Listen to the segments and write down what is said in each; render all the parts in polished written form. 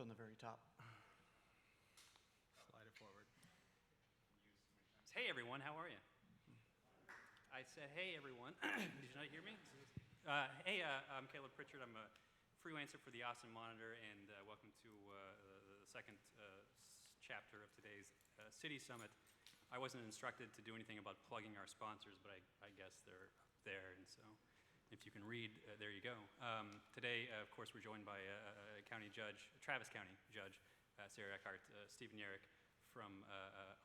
on the very top. Slide it forward. Hey everyone, how are you? I said, hey everyone. Did you not hear me? I'm Caleb Pritchard. I'm a freelancer for the Austin Monitor, and welcome to the second chapter of today's City Summit. I wasn't instructed to do anything about plugging our sponsors, but I guess they're up there, and so if you can read, there you go. Today, of course, we're joined by Travis County Judge Sarah Eckhardt, Stephen Yarak from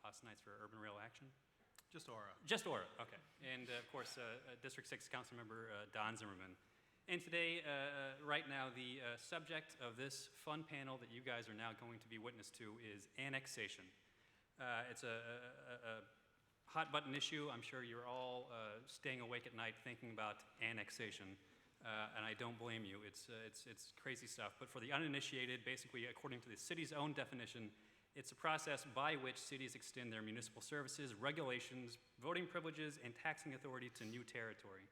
Austinites for Urban Rail Action. Just Aura. Just Aura, okay. And of course, District 6 Councilmember Don Zimmerman. And today, right now, the subject of this fun panel that you guys are now going to be witness to is annexation. It's a hot button issue. I'm sure you're all staying awake at night thinking about annexation, and I don't blame you. It's crazy stuff. But for the uninitiated, basically, according to the city's own definition, it's a process by which cities extend their municipal services, regulations, voting privileges, and taxing authority to new territory.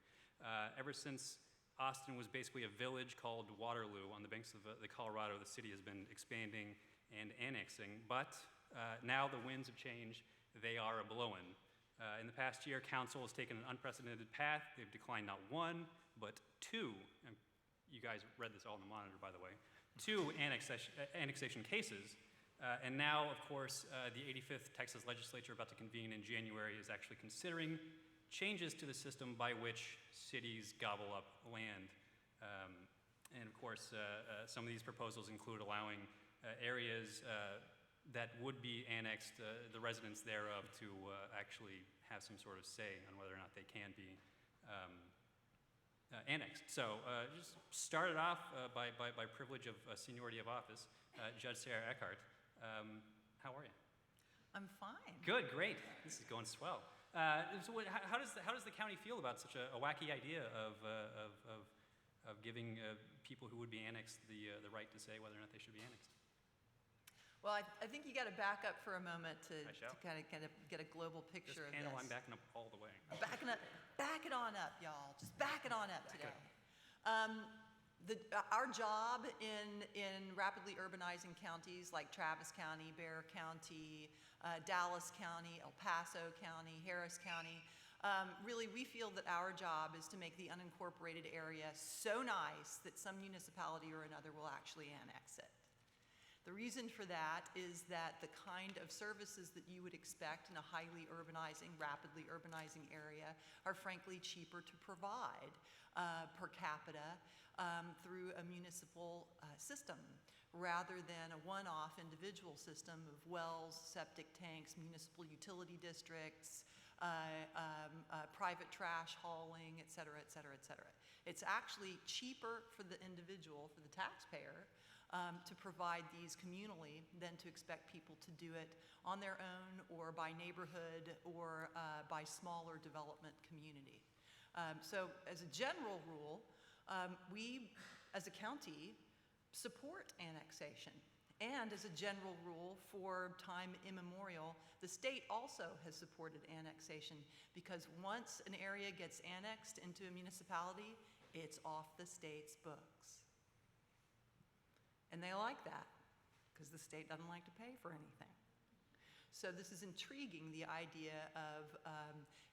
Ever since Austin was basically a village called Waterloo on the banks of the Colorado, the city has been expanding and annexing. But now the winds have changed. They are a-blowing. In the past year, council has taken an unprecedented path. They've declined not one, but two, and you guys read this all in the Monitor, by the way, two annexation cases. And now, of course, the 85th Texas legislature about to convene in January is actually considering changes to the system by which cities gobble up land. And of course, some of these proposals include allowing areas that would be annexed, the residents thereof, to actually have some sort of say on whether or not they can be annexed. So just started off by privilege of seniority of office, Judge Sarah Eckhardt. How are you? I'm fine. Good, great. This is going swell. So how does the county feel about such a wacky idea of giving people who would be annexed the right to say whether or not they should be annexed? Well, I think you got to back up for a moment to kind of get a global picture of this. This panel, I'm backing up all the way. Back it on up, y'all. Just back it on up today. Our job in rapidly urbanizing counties like Travis County, Bexar County, Dallas County, El Paso County, Harris County, really we feel that our job is to make the unincorporated area so nice that some municipality or another will actually annex it. The reason for that is that the kind of services that you would expect in a highly urbanizing, rapidly urbanizing area are frankly cheaper to provide per capita through a municipal system rather than a one-off individual system of wells, septic tanks, municipal utility districts, private trash hauling, et cetera, et cetera, et cetera. It's actually cheaper for the individual, for the taxpayer, to provide these communally than to expect people to do it on their own or by neighborhood or by smaller development community. So as a general rule, we as a county support annexation. And as a general rule, for time immemorial, the state also has supported annexation because once an area gets annexed into a municipality, it's off the state's books. And they like that because the state doesn't like to pay for anything. So this is intriguing, the idea of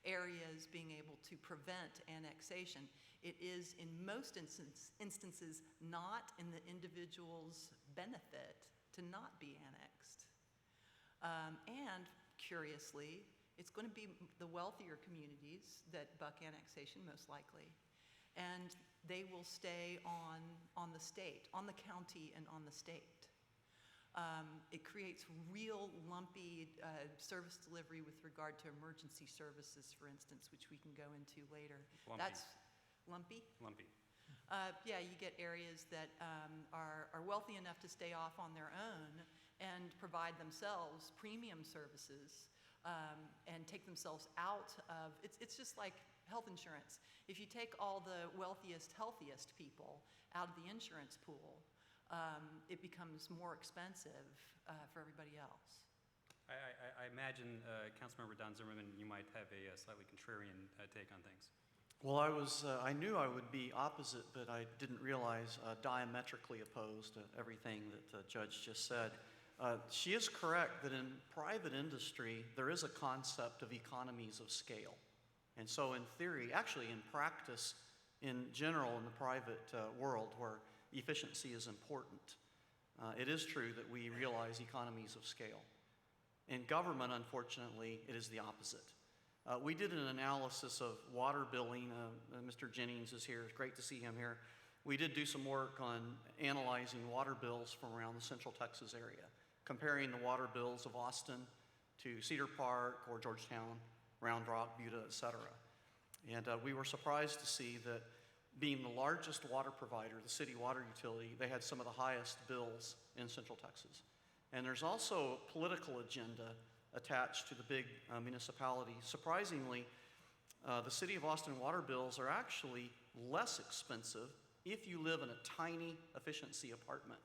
areas being able to prevent annexation. It is in most instances not in the individual's benefit to not be annexed. And curiously, it's going to be the wealthier communities that buck annexation most likely. And they will stay on the state, on the county and on the state. It creates real lumpy service delivery with regard to emergency services, for instance, which we can go into later. Lumpy. That's lumpy? Lumpy. Yeah, you get areas that are wealthy enough to stay off on their own and provide themselves premium services and take themselves out of, it's just like health insurance. If you take all the wealthiest, healthiest people out of the insurance pool, it becomes more expensive for everybody else. I imagine, Councilmember Don Zimmerman, you might have a slightly contrarian take on things. Well, I knew I would be opposite, but I didn't realize diametrically opposed to everything that the judge just said. She is correct that in private industry, there is a concept of economies of scale. And so in theory, actually in practice, in general in the private world where efficiency is important, it is true that we realize economies of scale. In government, unfortunately, it is the opposite. We did an analysis of water billing. Mr. Jennings is here. It's great to see him here. We did do some work on analyzing water bills from around the Central Texas area, comparing the water bills of Austin to Cedar Park or Georgetown, Round Rock, Buda, et cetera. And we were surprised to see that being the largest water provider, the city water utility, they had some of the highest bills in Central Texas. And there's also a political agenda attached to the big municipality. Surprisingly, the City of Austin water bills are actually less expensive if you live in a tiny efficiency apartment,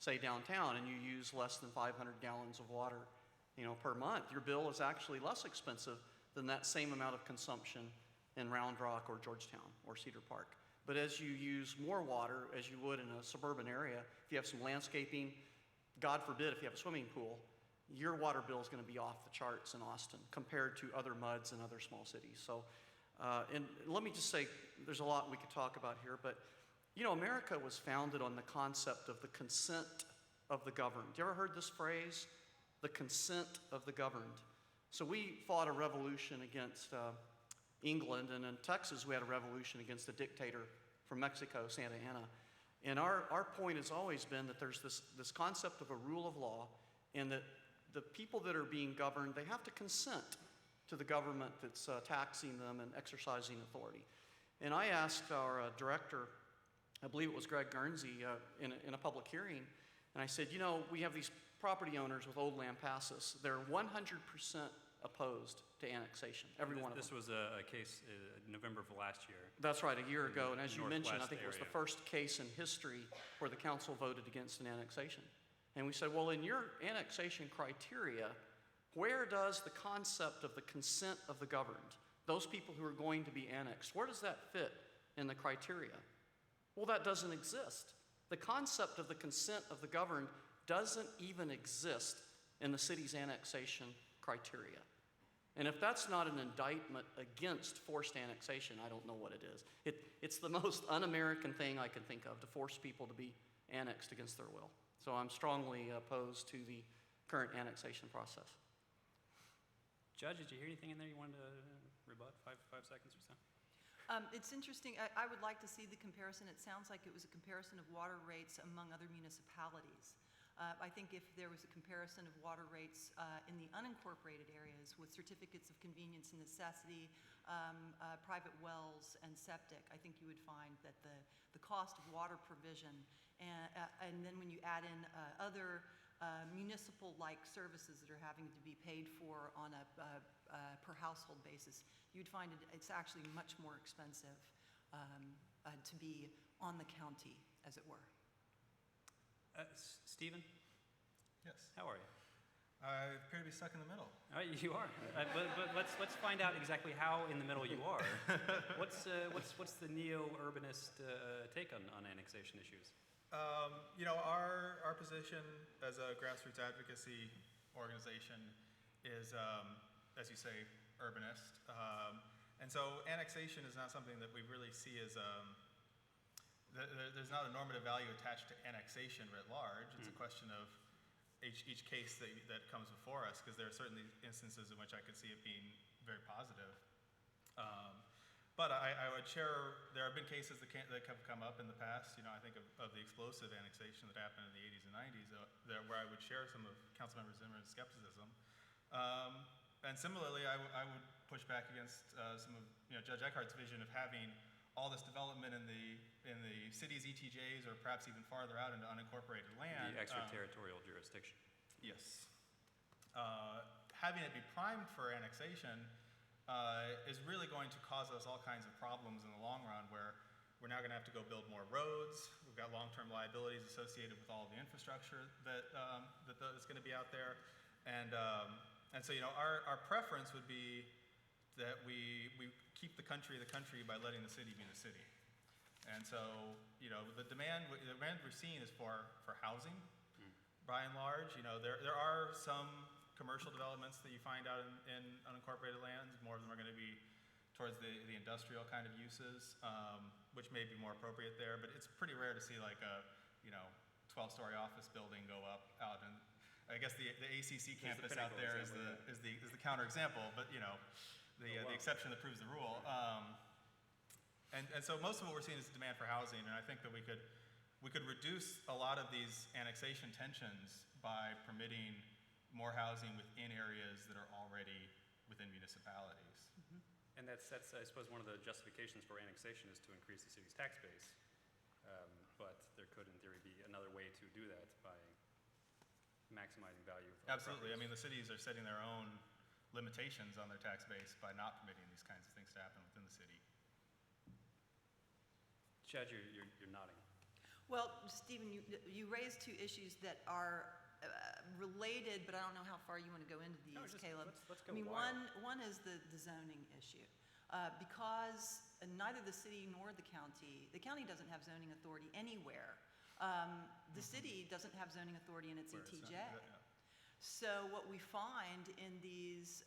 say downtown, and you use less than 500 gallons of water, per month. Your bill is actually less expensive than that same amount of consumption in Round Rock or Georgetown or Cedar Park. But as you use more water, as you would in a suburban area, if you have some landscaping, God forbid if you have a swimming pool, your water bill is going to be off the charts in Austin compared to other MUDs and other small cities. So, and let me just say, there's a lot we could talk about here, but America was founded on the concept of the consent of the governed. You ever heard this phrase? The consent of the governed. So we fought a revolution against England, and in Texas we had a revolution against a dictator from Mexico, Santa Anna. And our point has always been that there's this concept of a rule of law, and that the people that are being governed, they have to consent to the government that's taxing them and exercising authority. And I asked our director, I believe it was Greg Guernsey, in a public hearing, and I said, we have these property owners with old land passes. They're 100% opposed to annexation, every one of them. This was a case in November of last year. That's right, a year ago. And as you mentioned, I Northwest think it was the area. first case in history where the council voted against an annexation. And we said, well, in your annexation criteria, where does the concept of the consent of the governed, those people who are going to be annexed, where does that fit in the criteria? Well, that doesn't exist. The concept of the consent of the governed doesn't even exist in the city's annexation criteria. And if that's not an indictment against forced annexation, I don't know what it is. It's the most un-American thing I can think of, to force people to be annexed against their will. So I'm strongly opposed to the current annexation process. Judge, did you hear anything in there you wanted to rebut? Five seconds or so? It's interesting. I would like to see the comparison. It sounds like it was a comparison of water rates among other municipalities. I think if there was a comparison of water rates in the unincorporated areas with certificates of convenience and necessity, private wells, and septic, I think you would find that the cost of water provision, and then when you add in other municipal-like services that are having to be paid for on a per household basis, you'd find it's actually much more expensive to be on the county, as it were. Stephen, Yes. how are you? I appear to be stuck in the middle. You are. But let's find out exactly how in the middle you are. What's the neo-urbanist take on annexation issues? Our position as a grassroots advocacy organization is, as you say, urbanist. And so annexation is not something that we really see as, there's not a normative value attached to annexation writ large. It's a question of each case that comes before us, because there are certainly instances in which I could see it being very positive. But I would share, there have been cases that have come up in the past. I think of the explosive annexation that happened in the 80s and 90s, where I would share some of Councilmember Zimmerman's skepticism. And similarly, I would push back against some of Judge Eckhardt's vision of having all this development in the city's ETJs, or perhaps even farther out into unincorporated land. The extraterritorial jurisdiction. Yes. Having it be primed for annexation is really going to cause us all kinds of problems in the long run, where we're now going to have to go build more roads. We've got long-term liabilities associated with all of the infrastructure that's going to be out there. And so, our preference would be that we keep the country by letting the city be the city. And so, you know, the demand we're seeing is for housing, by and large. You know, there are some commercial developments that you find out in unincorporated lands. More of them are going to be towards the industrial kind of uses, which may be more appropriate there. But it's pretty rare to see like a, you know, 12-story office building go up out in, I guess the ACC campus out there is the counterexample. But you know, the exception that proves the rule. And so most of what we're seeing is demand for housing, and I think that we could reduce a lot of these annexation tensions by permitting more housing within areas that are already within municipalities. And that's I suppose, one of the justifications for annexation is to increase the city's tax base. But there could, in theory, be another way to do that by maximizing value. Absolutely. I mean, the cities are setting their own limitations on their tax base by not permitting these kinds of things to happen within the city. Chad, you're nodding. Well, Stephen, you raised two issues that are related, but I don't know how far you want to go into these, Caleb. Let's go I mean, wild. one is the zoning issue. Because neither the city nor the county doesn't have zoning authority anywhere. The city doesn't have zoning authority in its Where it's ETJ. not- yeah. So what we find in these,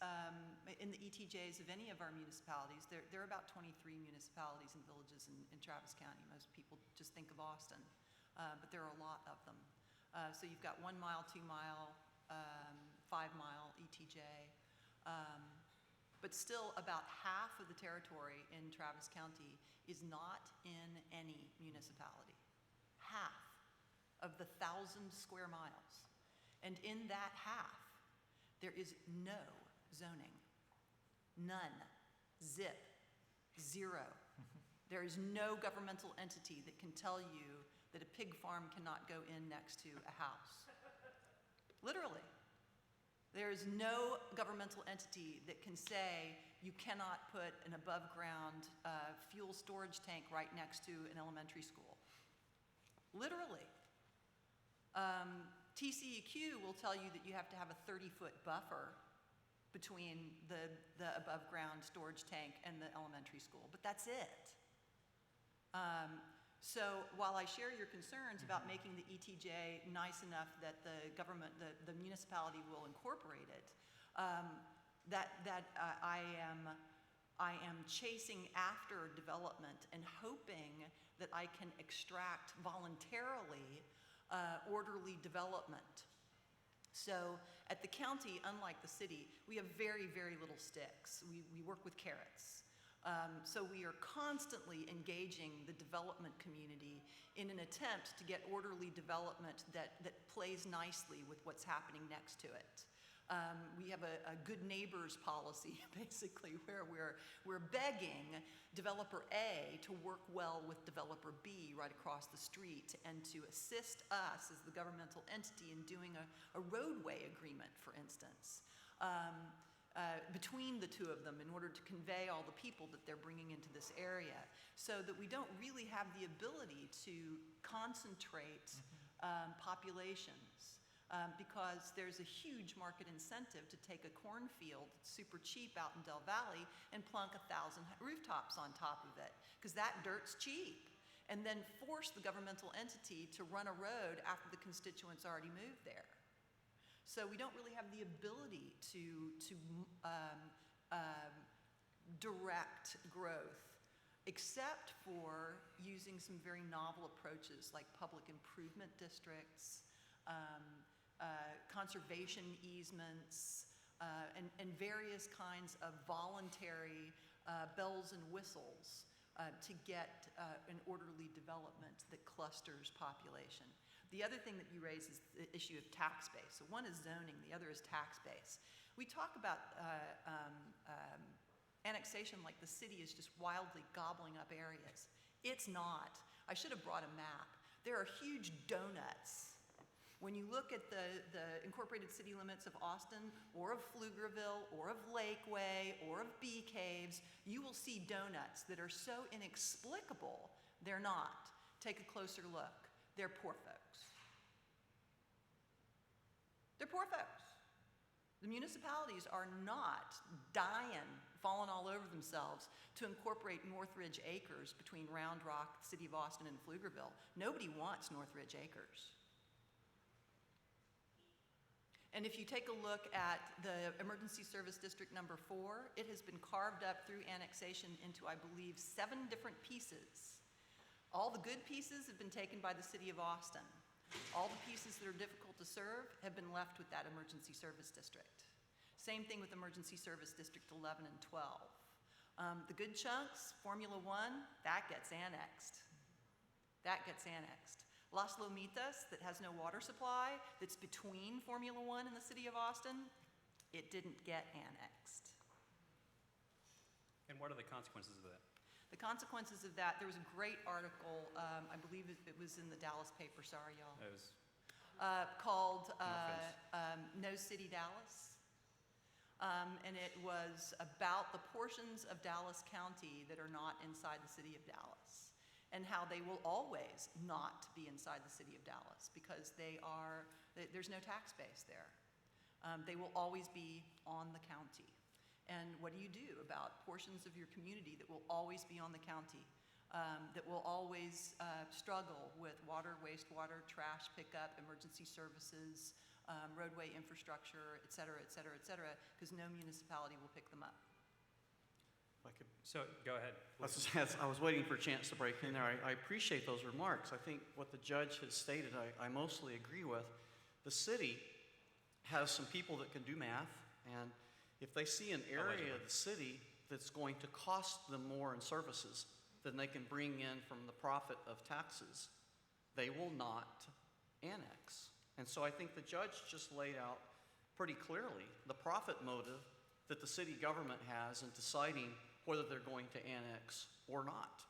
in the ETJs of any of our municipalities, there are about 23 municipalities and villages in Travis County. Most people just think of Austin, but there are a lot of them. So you've got 1 mile, 2 mile, 5 mile ETJ. But still about half of the territory in Travis County is not in any municipality. Half of the 1,000 square miles. And in that half, there is no zoning. None. Zip. Zero. There is no governmental entity that can tell you that a pig farm cannot go in next to a house. Literally. There is no governmental entity that can say you cannot put an above-ground fuel storage tank right next to an elementary school. Literally. TCEQ will tell you that you have to have a 30-foot buffer between the above-ground storage tank and the elementary school, but that's it. So while I share your concerns about making the ETJ nice enough that the government, the municipality will incorporate it, I am chasing after development and hoping that I can extract voluntarily orderly development. So at the county, unlike the city, we have very, very little sticks. We work with carrots. So we are constantly engaging the development community in an attempt to get orderly development that plays nicely with what's happening next to it. We have a good neighbors policy, basically, where we're begging developer A to work well with developer B right across the street and to assist us as the governmental entity in doing a roadway agreement, for instance, between the two of them in order to convey all the people that they're bringing into this area, so that we don't really have the ability to concentrate populations. Because there's a huge market incentive to take a cornfield that's super cheap out in Del Valley and plunk 1,000 rooftops on top of it, because that dirt's cheap, and then force the governmental entity to run a road after the constituents already moved there. So we don't really have the ability to direct growth, except for using some very novel approaches like public improvement districts, conservation easements, and various kinds of voluntary bells and whistles to get an orderly development that clusters population. The other thing that you raise is the issue of tax base. So one is zoning, the other is tax base. We talk about annexation like the city is just wildly gobbling up areas. It's not. I should have brought a map. There are huge donuts. When you look at the incorporated city limits of Austin or of Pflugerville or of Lakeway or of Bee Caves, you will see donuts that are so inexplicable, they're not. Take a closer look. They're poor folks. They're poor folks. The municipalities are not dying fallen all over themselves to incorporate Northridge Acres between Round Rock, the city of Austin, and Pflugerville. Nobody wants Northridge Acres. And if you take a look at the Emergency Service District number 4, it has been carved up through annexation into, I believe, 7 different pieces. All the good pieces have been taken by the city of Austin. All the pieces that are difficult to serve have been left with that Emergency Service District. Same thing with Emergency Service District 11 and 12. The good chunks, Formula 1, that gets annexed. That gets annexed. Las Lomitas, that has no water supply, that's between Formula 1 and the city of Austin, it didn't get annexed. And what are the consequences of that? The consequences of that, there was a great article, I believe it was in the Dallas paper, sorry y'all, It was, called offense. No City Dallas. And it was about the portions of Dallas County that are not inside the city of Dallas, and how they will always not be inside the city of Dallas because there's no tax base there. They will always be on the county. And what do you do about portions of your community that will always be on the county, that will always struggle with water, wastewater, trash pickup, emergency services, roadway infrastructure, et cetera, et cetera, et cetera, because no municipality will pick them up. If I could, so go ahead. I was waiting for a chance to break in there. I appreciate those remarks. I think what the judge has stated, I mostly agree with. The city has some people that can do math, and if they see an area of the city that's going to cost them more in services than they can bring in from the profit of taxes, they will not annex. And so I think the judge just laid out pretty clearly the profit motive that the city government has in deciding whether they're going to annex or not.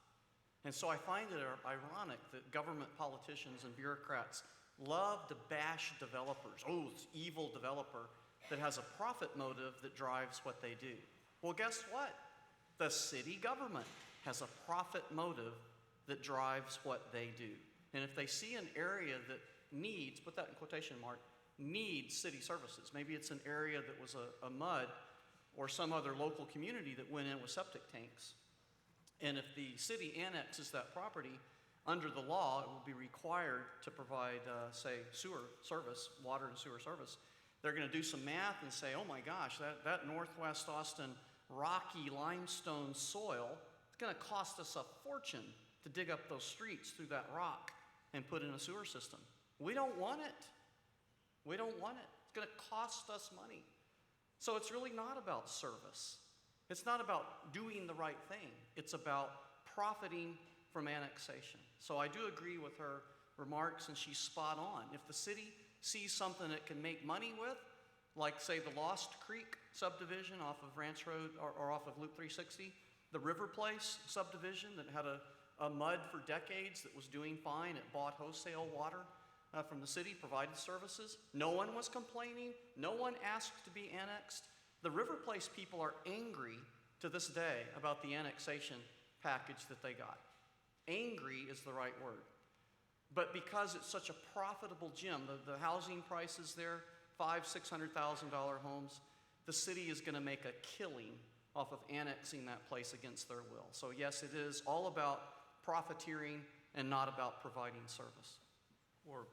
And so I find it ironic that government politicians and bureaucrats love to bash developers. Oh, it's evil developer that has a profit motive that drives what they do. Well, guess what? The city government has a profit motive that drives what they do. And if they see an area that needs, put that in quotation mark, needs city services, maybe it's an area that was a mud or some other local community that went in with septic tanks. And if the city annexes that property, under the law, it will be required to provide, say, sewer service, water and sewer service. They're going to do some math and say, oh my gosh, that Northwest Austin rocky limestone soil, it's going to cost us a fortune to dig up those streets through that rock and put in a sewer system. We don't want it. We don't want it. It's going to cost us money. So it's really not about service. It's not about doing the right thing. It's about profiting from annexation. So I do agree with her remarks, and she's spot on. If the city sees something it can make money with, like, say, the Lost Creek subdivision off of Ranch Road or off of Loop 360, the River Place subdivision that had a mud for decades that was doing fine, it bought wholesale water from the city, provided services. No one was complaining. No one asked to be annexed. The River Place people are angry to this day about the annexation package that they got. Angry is the right word. But because it's such a profitable gem, the housing prices there, $500,000, $600,000 homes, the city is going to make a killing off of annexing that place against their will. So yes, it is all about profiteering and not about providing service. Or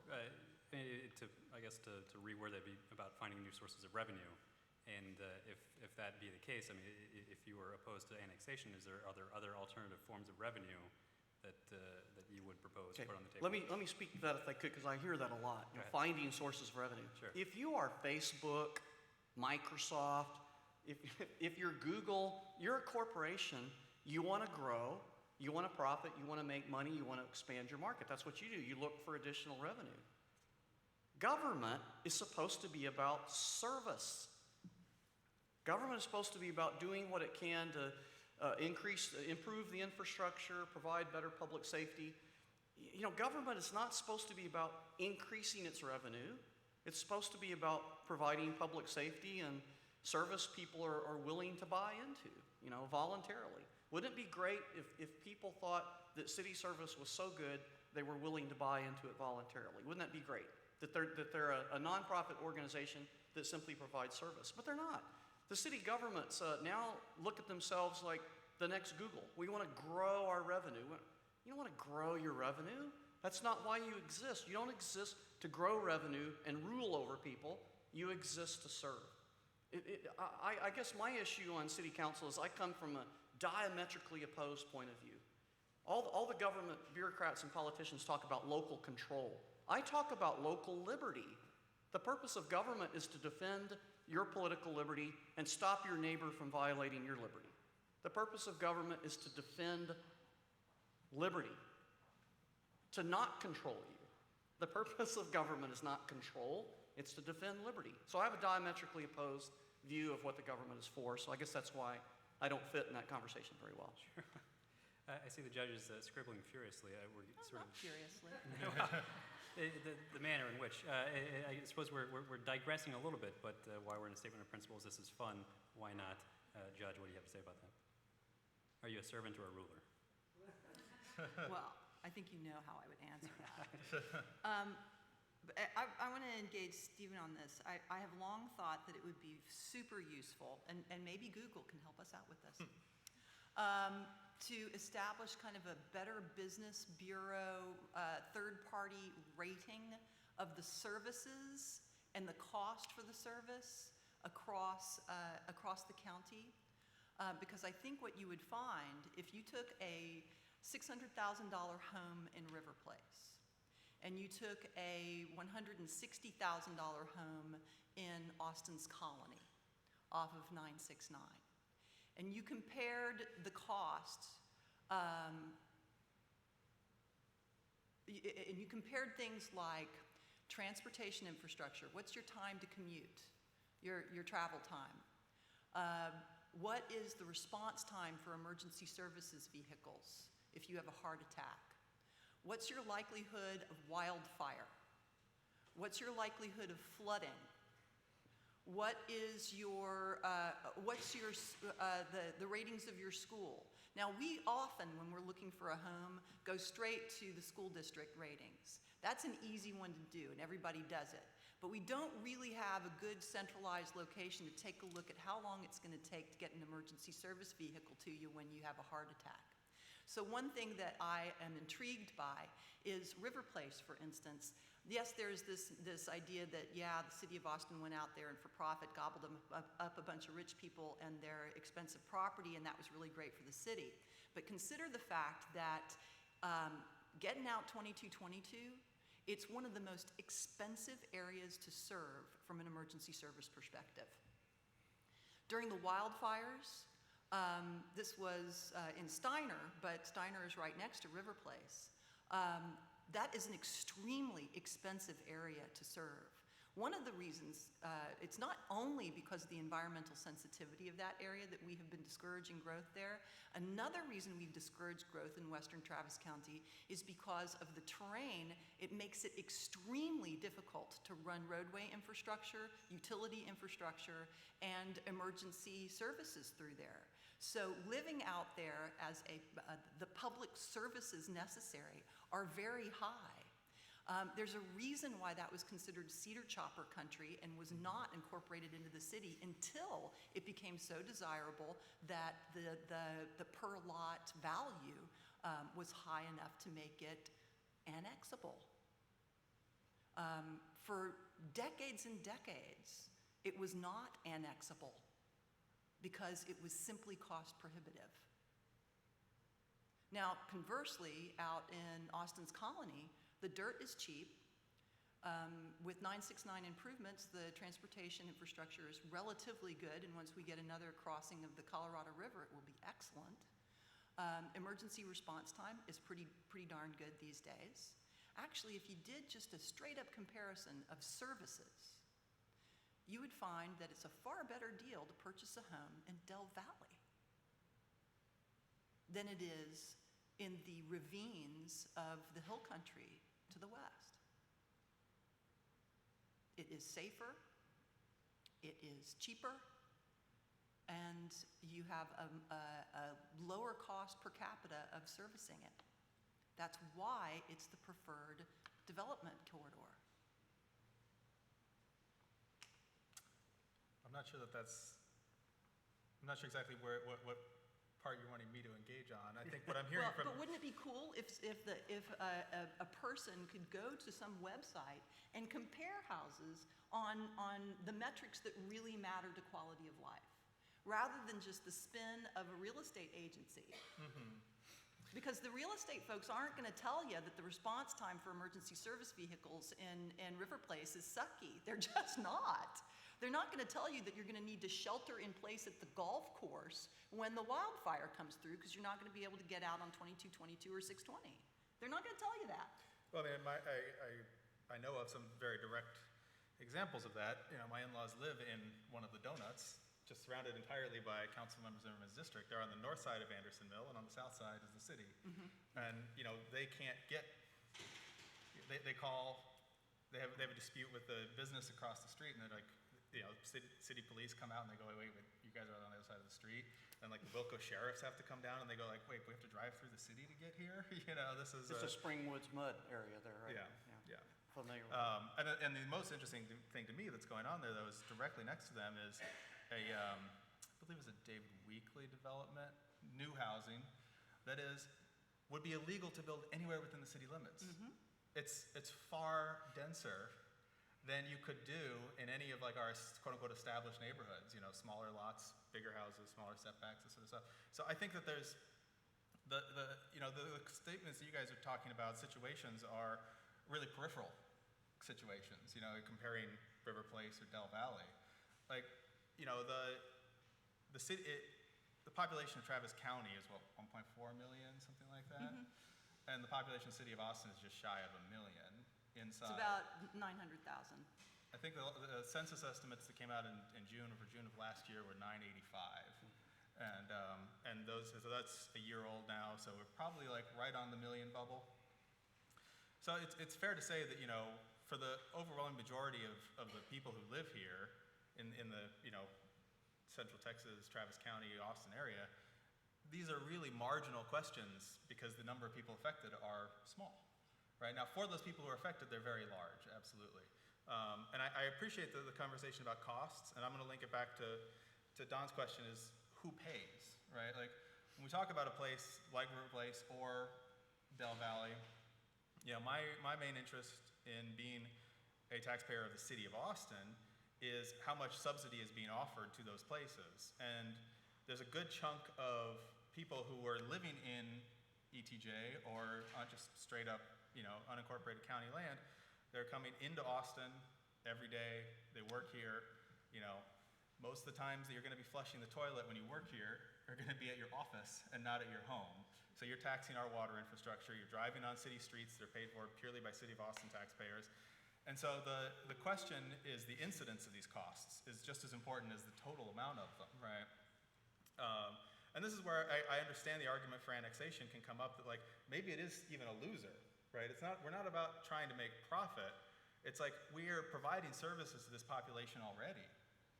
I guess to reword that, be about finding new sources of revenue. And if that be the case, I mean, if you were opposed to annexation, are there other alternative forms of revenue that you would propose, Okay. put on the table? Let me speak to that if I could, because I hear that a lot. Go ahead. Finding sources of revenue. Sure. If you are Facebook, Microsoft, if you're Google, you're a corporation, you want to grow, you want to profit, you want to make money, you want to expand your market. That's what you do. You look for additional revenue. Government is supposed to be about service. Government is supposed to be about doing what it can to improve the infrastructure, provide better public safety. You know, government is not supposed to be about increasing its revenue. It's supposed to be about providing public safety and service people are willing to buy into, you know, voluntarily. Wouldn't it be great if people thought that city service was so good they were willing to buy into it voluntarily? Wouldn't that be great? That they're a nonprofit organization that simply provides service, but they're not. The city governments now look at themselves like the next Google. We want to grow our revenue. You don't want to grow your revenue. That's not why you exist. You don't exist to grow revenue and rule over people. You exist to serve. I guess my issue on city council is I come from a diametrically opposed point of view. All the government bureaucrats and politicians talk about local control. I talk about local liberty. The purpose of government is to defend your political liberty and stop your neighbor from violating your liberty. The purpose of government is to defend liberty, to not control you. The purpose of government is not control, it's to defend liberty. So I have a diametrically opposed view of what the government is for, so I guess that's why I don't fit in that conversation very well. I see the judges scribbling furiously. We're sort Not of curiously. the manner in which I suppose we're digressing a little bit, but while we're in a statement of principles, this is fun. Why not, Judge? What do you have to say about that? Are you a servant or a ruler? Well, I think you know how I would answer that. But I want to engage Stephen on this. I have long thought that it would be super useful, and maybe Google can help us out with this, to establish kind of a Better Business Bureau third-party rating of the services and the cost for the service across the county. Because I think what you would find if you took a $600,000 home in River Place and you took a $160,000 home in Austin's Colony off of 969, and you compared the costs, and you compared things like transportation infrastructure, what's your time to commute, your travel time, what is the response time for emergency services vehicles if you have a heart attack? What's your likelihood of wildfire? What's your likelihood of flooding? What is your, the ratings of your school? Now, we often, when we're looking for a home, go straight to the school district ratings. That's an easy one to do, and everybody does it. But we don't really have a good centralized location to take a look at how long it's going to take to get an emergency service vehicle to you when you have a heart attack. So one thing that I am intrigued by is River Place, for instance. Yes, there's this idea that, yeah, the city of Austin went out there and for profit gobbled up a bunch of rich people and their expensive property, and that was really great for the city. But consider the fact that getting out 2222, it's one of the most expensive areas to serve from an emergency service perspective. During the wildfires, this was in Steiner, but Steiner is right next to River Place. That is an extremely expensive area to serve. One of the reasons, it's not only because of the environmental sensitivity of that area that we have been discouraging growth there. Another reason we've discouraged growth in western Travis County is because of the terrain. It makes it extremely difficult to run roadway infrastructure, utility infrastructure, and emergency services through there. So living out there as the public services necessary are very high. There's a reason why that was considered cedar chopper country and was not incorporated into the city until it became so desirable that the per lot value was high enough to make it annexable. For decades and decades, it was not annexable because it was simply cost prohibitive. Now, conversely, out in Austin's Colony, the dirt is cheap. With 969 improvements, the transportation infrastructure is relatively good, and once we get another crossing of the Colorado River, it will be excellent. Emergency response time is pretty darn good these days. Actually, if you did just a straight-up comparison of services, you would find that it's a far better deal to purchase a home in Del Valley than it is in the ravines of the hill country to the west. It is safer, it is cheaper, and you have a lower cost per capita of servicing it. That's why it's the preferred development corridor. I'm not sure that that's I'm not sure exactly what part you're wanting me to engage on. I think what I'm hearing Well, from... but wouldn't it be cool if a person could go to some website and compare houses on the metrics that really matter to quality of life, rather than just the spin of a real estate agency? Because the real estate folks aren't going to tell you that the response time for emergency service vehicles in River Place is sucky. They're just not. They're not going to tell you that you're going to need to shelter in place at the golf course when the wildfire comes through, because you're not going to be able to get out on 2222 or 620. They're not going to tell you that. Well, I mean, I know of some very direct examples of that. You know, my in-laws live in one of the donuts, just surrounded entirely by Councilmember Zimmerman's district. They're on the north side of Anderson Mill, and on the south side is the city. And, you know, they can't get, they call, they have a dispute with the business across the street, and they're like, you know, city police come out and they go, wait, you guys are on the other side of the street. And like the Wilco sheriffs have to come down and they go like, wait, we have to drive through the city to get here? You know, this is It's a Springwoods mud area there, right? Yeah. Familiar with it. And the most interesting thing to me that's going on there, though, is directly next to them is I believe it's a David Weekley development, new housing, that would be illegal to build anywhere within the city limits. It's far denser than you could do in any of like our quote-unquote established neighborhoods, you know, smaller lots, bigger houses, smaller setbacks, this sort of stuff. So I think that there's the statements that you guys are talking about, situations are really peripheral situations, you know, comparing River Place or Del Valley. Like, you know, the population of Travis County is what, 1.4 million, something like that? And the population of the city of Austin is just shy of 1 million. Inside. It's about 900,000. I think the census estimates that came out in June of last year were 985, and so that's a year old now. So we're probably like right on the million bubble. So it's fair to say that, you know, for the overwhelming majority of the people who live here in the, you know, Central Texas, Travis County, Austin area, these are really marginal questions because the number of people affected are small. Right now, for those people who are affected, they're very large, absolutely. And I appreciate the conversation about costs, and I'm going to link it back to Don's question is who pays, right? Like when we talk about a place like River Place or Del Valley, you know, my main interest in being a taxpayer of the city of Austin is how much subsidy is being offered to those places. And there's a good chunk of people who are living in ETJ or just straight up, you know, unincorporated county land. They're coming into Austin every day. They work here. You know, most of the times that you're going to be flushing the toilet when you work here are going to be at your office and not at your home. So you're taxing our water infrastructure. You're driving on city streets. They're paid for purely by City of Austin taxpayers. And so the question is the incidence of these costs is just as important as the total amount of them, right? And this is where I understand the argument for annexation can come up that like maybe it is even a loser. Right? We're not about trying to make profit. It's like we are providing services to this population already.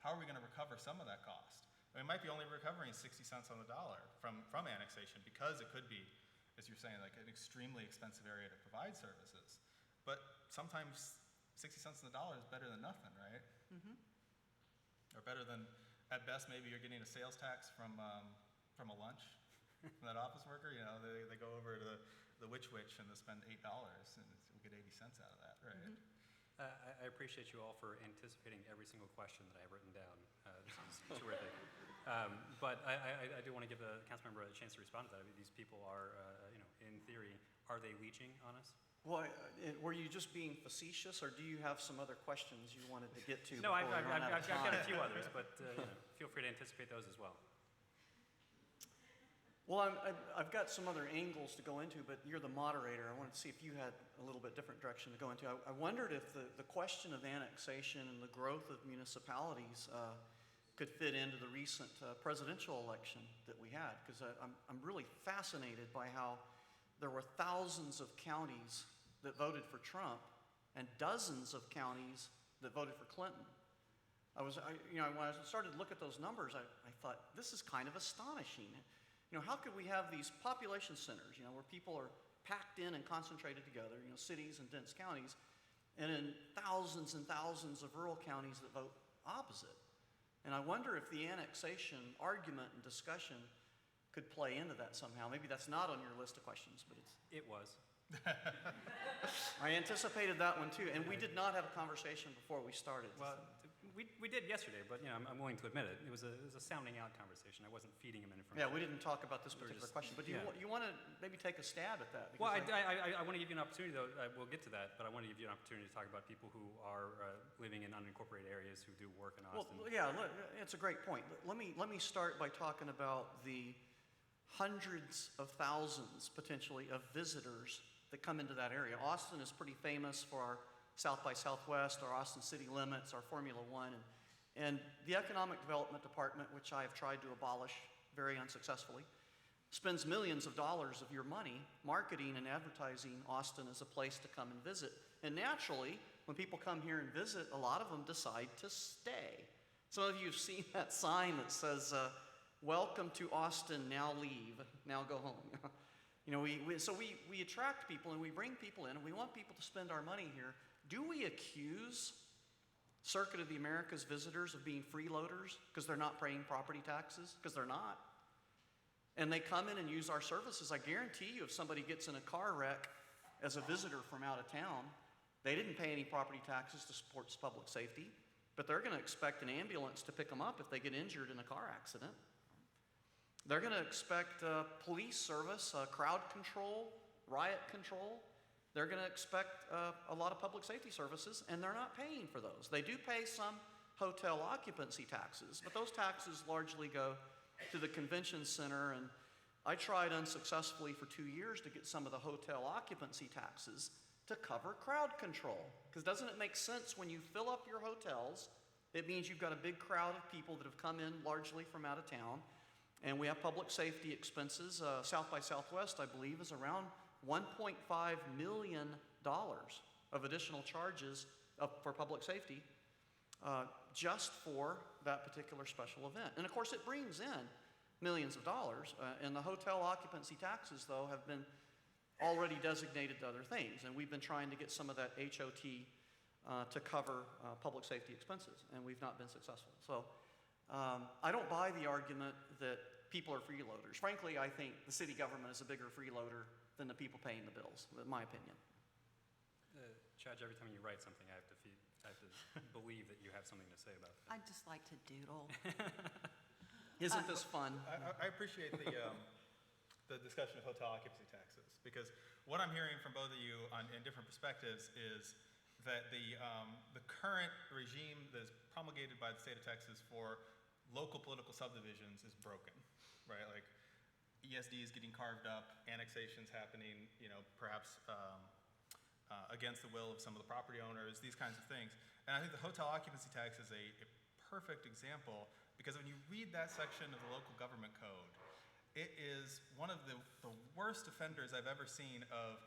How are we going to recover some of that cost? I mean, we might be only recovering 60 cents on the dollar from annexation because it could be, as you're saying, like an extremely expensive area to provide services. But sometimes 60 cents on the dollar is better than nothing, right? Or better than, at best, maybe you're getting a sales tax from a lunch from that office worker. You know, they go over to the Witch and they'll spend $8 and we'll get 80 cents out of that, right? I appreciate you all for anticipating every single question that I have written down. This is terrific. But I do want to give the council member a chance to respond to that. I mean, these people are, you know, in theory, are they leeching on us? Well, were you just being facetious, or do you have some other questions you wanted to get to? No, I've before we run out of got a time? few others, but you know, feel free to anticipate those as well. Well, I've got some other angles to go into, but you're the moderator. I wanted to see if you had a little bit different direction to go into. I wondered if the question of annexation and the growth of municipalities could fit into the recent presidential election that we had, because I'm really fascinated by how there were thousands of counties that voted for Trump and dozens of counties that voted for Clinton. When I started to look at those numbers, I thought, this is kind of astonishing. You know, how could we have these population centers, you know, where people are packed in and concentrated together, you know, cities and dense counties, and in thousands and thousands of rural counties that vote opposite? And I wonder if the annexation argument and discussion could play into that somehow. Maybe that's not on your list of questions, but it's. It was. I anticipated that one too, and we did not have a conversation before we started. Well, we did yesterday, but I'm willing to admit it. It was a sounding out conversation. I wasn't feeding him information. Yeah, we didn't talk about this We were particular just- question, but do yeah. you want to maybe take a stab at that? Well, Because I want to give you an opportunity, though. We'll get to that, but I want to give you an opportunity to talk about people who are living in unincorporated areas who do work in Well, Austin. yeah, it's a great point. Let me start by talking about the hundreds of thousands, potentially, of visitors that come into that area. Austin is pretty famous for our South by Southwest, our Austin City Limits, our Formula One, and the Economic Development Department, which I have tried to abolish very unsuccessfully, spends millions of dollars of your money marketing and advertising Austin as a place to come and visit. And naturally, when people come here and visit, a lot of them decide to stay. Some of you have seen that sign that says, welcome to Austin, now leave, now go home. We attract people and we bring people in and we want people to spend our money here. Do we accuse Circuit of the Americas visitors of being freeloaders because they're not paying property taxes? Because they're not. And they come in and use our services. I guarantee you if somebody gets in a car wreck as a visitor from out of town, they didn't pay any property taxes to support public safety, but they're going to expect an ambulance to pick them up if they get injured in a car accident. They're going to expect police service, crowd control, riot control. They're going to expect a lot of public safety services, and they're not paying for those. They do pay some hotel occupancy taxes, but those taxes largely go to the convention center, and I tried unsuccessfully for 2 years to get some of the hotel occupancy taxes to cover crowd control. Because doesn't it make sense when you fill up your hotels, it means you've got a big crowd of people that have come in largely from out of town, and we have public safety expenses. South by Southwest, I believe, is around $1.5 million of additional charges for public safety just for that particular special event. And of course, it brings in millions of dollars, and the hotel occupancy taxes, though, have been already designated to other things, and we've been trying to get some of that HOT to cover public safety expenses, and we've not been successful. So I don't buy the argument that people are freeloaders. Frankly, I think the city government is a bigger freeloader than the people paying the bills, in my opinion. Judge, every time you write something, I have to believe that you have something to say about that. I just like to doodle. Isn't this fun? I appreciate the discussion of hotel occupancy taxes, because what I'm hearing from both of you in different perspectives is that the current regime that is promulgated by the state of Texas for local political subdivisions is broken, right? Like ESD is getting carved up, annexation's happening, perhaps against the will of some of the property owners, these kinds of things. And I think the hotel occupancy tax is a perfect example, because when you read that section of the local government code, it is one of the worst offenders I've ever seen of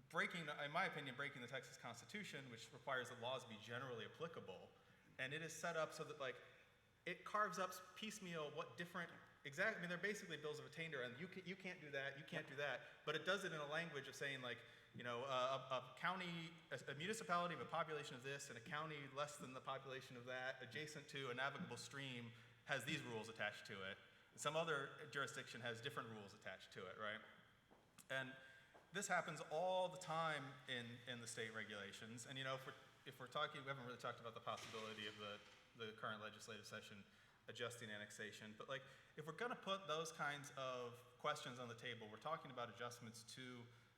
breaking, in my opinion, breaking the Texas Constitution, which requires that laws be generally applicable. And it is set up so that, like, it carves up piecemeal what different, exactly, I mean, they're basically bills of attainder, and you can't do that, you can't do that, but it does it in a language of saying, like, a county, a municipality of a population of this, and a county less than the population of that, adjacent to a navigable stream, has these rules attached to it. Some other jurisdiction has different rules attached to it, right? And this happens all the time in the state regulations. And if we're talking, we haven't really talked about the possibility of the current legislative session adjusting annexation. But like, if we're going to put those kinds of questions on the table, we're talking about adjustments to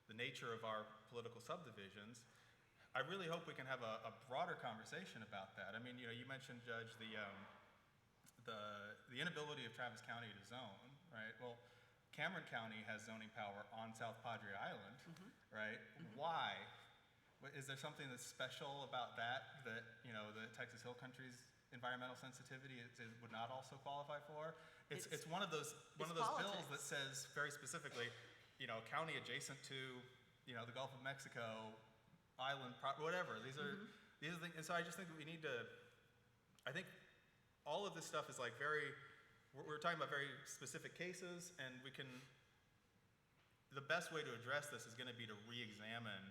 the nature of our political subdivisions. I really hope we can have a broader conversation about that. I mean, you mentioned, Judge, the inability of Travis County to zone, right? Well, Cameron County has zoning power on South Padre Island, right? Why? Is there something that's special about that the Texas Hill Country's environmental sensitivity would not also qualify for? It's one of those bills that says very specifically, county adjacent to the Gulf of Mexico, island, whatever. These are things, and so I just think that we need to. I think all of this stuff is like we're talking about very specific cases, and the best way to address this is going to be to re-examine.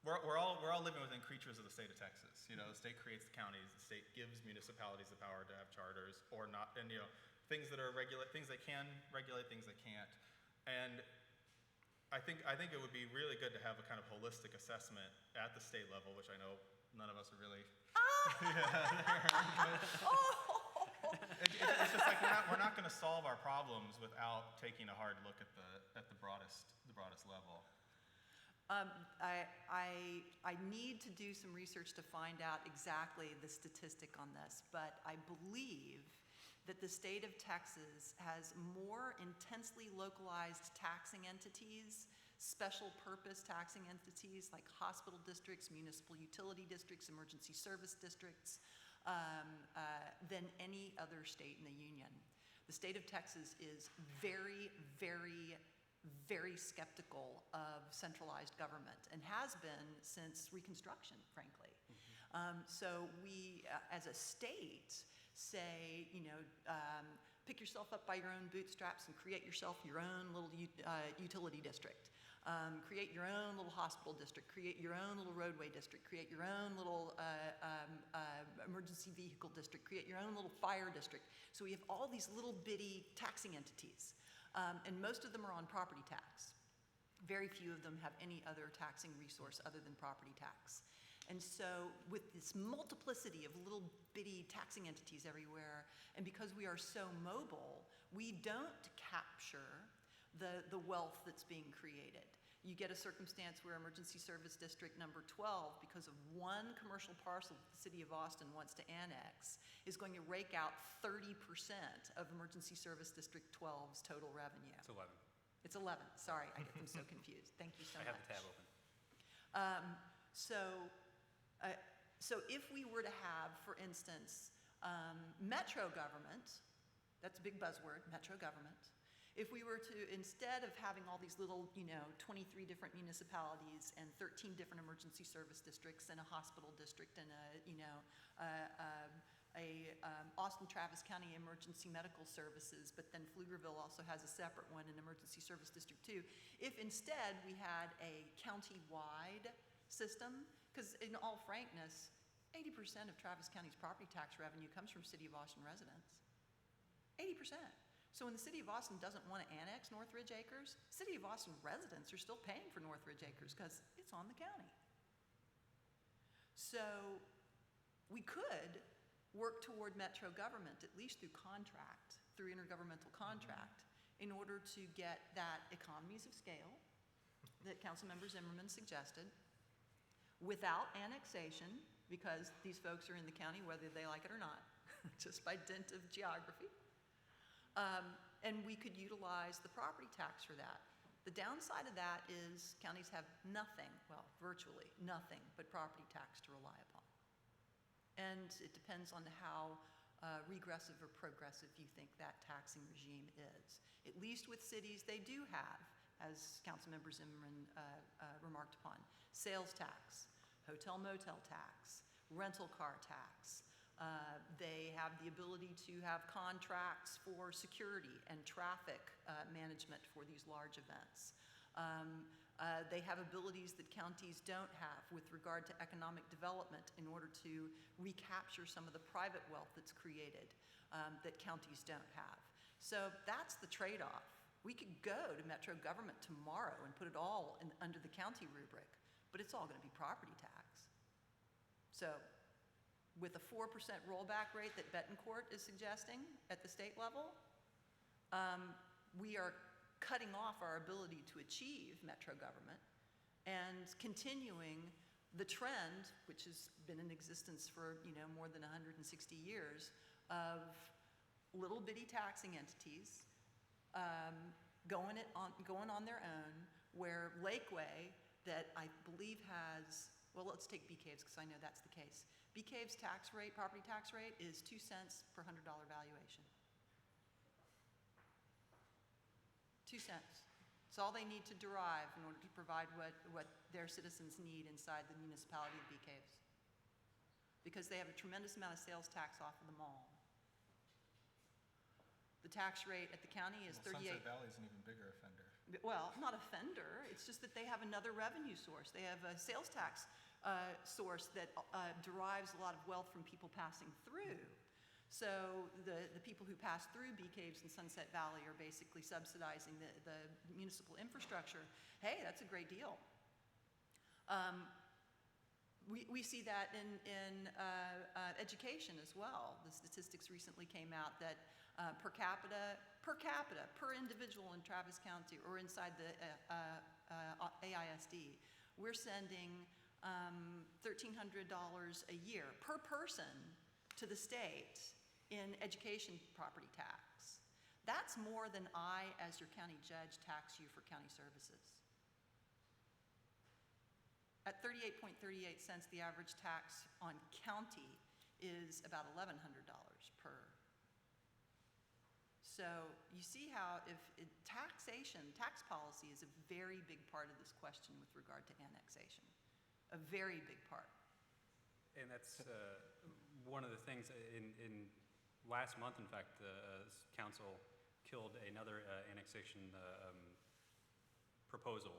we're all living within creatures of the state of Texas. You know, the state creates the counties, the state gives municipalities the power to have charters or not, and you know, things that are things they can regulate, things they can't. And I think it would be really good to have a kind of holistic assessment at the state level, which I know none of us are really. It's just like we're not going to solve our problems without taking a hard look at the broadest level. I need to do some research to find out exactly the statistic on this, but I believe that the state of Texas has more intensely localized taxing entities, special purpose taxing entities like hospital districts, municipal utility districts, emergency service districts, than any other state in the union. The state of Texas is very, very, very skeptical of centralized government and has been since Reconstruction, frankly. So we, as a state, say, you know, pick yourself up by your own bootstraps and create yourself your own little utility district. Create your own little hospital district, create your own little roadway district, create your own little emergency vehicle district, create your own little fire district. So we have all these little bitty taxing entities, and most of them are on property tax. Very few of them have any other taxing resource other than property tax. And so with this multiplicity of little bitty taxing entities everywhere, and because we are so mobile, we don't capture the wealth that's being created. You get a circumstance where emergency service district number 12, because of one commercial parcel that the city of Austin wants to annex, is going to rake out 30% of emergency service district 12's total revenue. It's 11. It's 11, sorry, I get them so confused. Thank you so much. I have the tab open. So if we were to have, for instance, metro government, that's a big buzzword, metro government. If we were to, instead of having all these little, 23 different municipalities and 13 different emergency service districts and a hospital district and Austin Travis County Emergency Medical Services, but then Pflugerville also has a separate one, an emergency service district too. If instead we had a county-wide system, because in all frankness, 80% of Travis County's property tax revenue comes from City of Austin residents. 80%. So when the City of Austin doesn't want to annex Northridge Acres, City of Austin residents are still paying for Northridge Acres because it's on the county. So we could work toward metro government, at least through contract, through intergovernmental contract, in order to get that economies of scale that Councilmember Zimmerman suggested, without annexation, because these folks are in the county whether they like it or not, just by dint of geography. And we could utilize the property tax for that. The downside of that is counties have nothing, well, virtually nothing, but property tax to rely upon. And it depends on how regressive or progressive you think that taxing regime is. At least with cities, they do have, as Councilmember Zimmerman remarked upon, sales tax, hotel motel tax, rental car tax. They have the ability to have contracts for security and traffic management for these large events. They have abilities that counties don't have with regard to economic development in order to recapture some of the private wealth that's created that counties don't have. So that's the trade-off. We could go to metro government tomorrow and put it all under the county rubric, but it's all going to be property tax. So with a 4% rollback rate that Betancourt is suggesting at the state level, we are cutting off our ability to achieve metro government and continuing the trend, which has been in existence for more than 160 years, of little bitty taxing entities going on their own, where Lakeway, that I believe has, well, let's take Bee Caves because I know that's the case. Bee Caves tax rate, property tax rate, is 2 cents per $100 valuation. 2 cents. It's all they need to derive in order to provide what their citizens need inside the municipality of Bee Caves, because they have a tremendous amount of sales tax off of the mall. The tax rate at the county is Well, 38. Sunset Valley is an even bigger offender. Well, not offender, it's just that they have another revenue source. They have a sales tax source that derives a lot of wealth from people passing through. So the people who pass through Bee Caves and Sunset Valley are basically subsidizing the municipal infrastructure. Hey, that's a great deal. We see that in education as well. The statistics recently came out that per capita, per individual in Travis County or inside the AISD, we're sending $1,300 a year per person to the state in education property tax. That's more than I, as your county judge, tax you for county services. At 38.38 cents, the average tax on county is about $1,100 per. So you see how tax policy is a very big part of this question with regard to annexation, a very big part. And that's one of the things in last month, in fact, the council killed another annexation proposal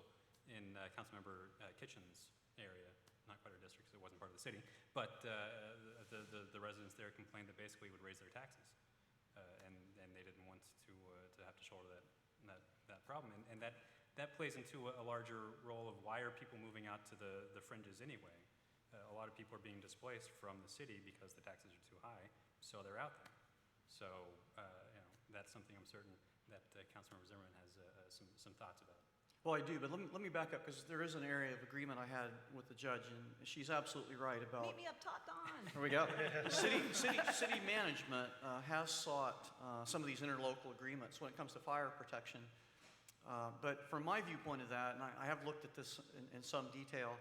in Councilmember Kitchen's area, not quite our district, so it wasn't part of the city, but the residents there complained that basically it would raise their taxes, and they didn't want to have to shoulder that problem, and that plays into a larger role of why are people moving out to the fringes anyway. A lot of people are being displaced from the city because the taxes are too high, so they're out there. So that's something I'm certain that Councilmember Zimmerman has some thoughts about. Well, I do, but let me back up, because there is an area of agreement I had with the judge, and she's absolutely right about. Meet me up top, Don. There we go. City management has sought some of these interlocal agreements when it comes to fire protection. But from my viewpoint of that, and I have looked at this in some detail,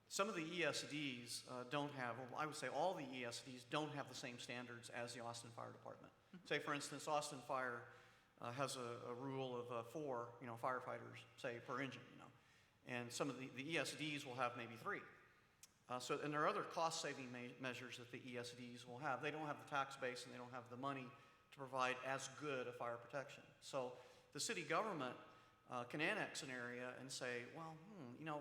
some of the ESDs don't have, or I would say all the ESDs don't have the same standards as the Austin Fire Department. Say, for instance, Austin Fire has a rule of 4, firefighters, say, per engine, and some of the ESDs will have maybe 3. And there are other cost-saving measures that the ESDs will have. They don't have the tax base and they don't have the money to provide as good a fire protection. So the city government can annex an area and say, well,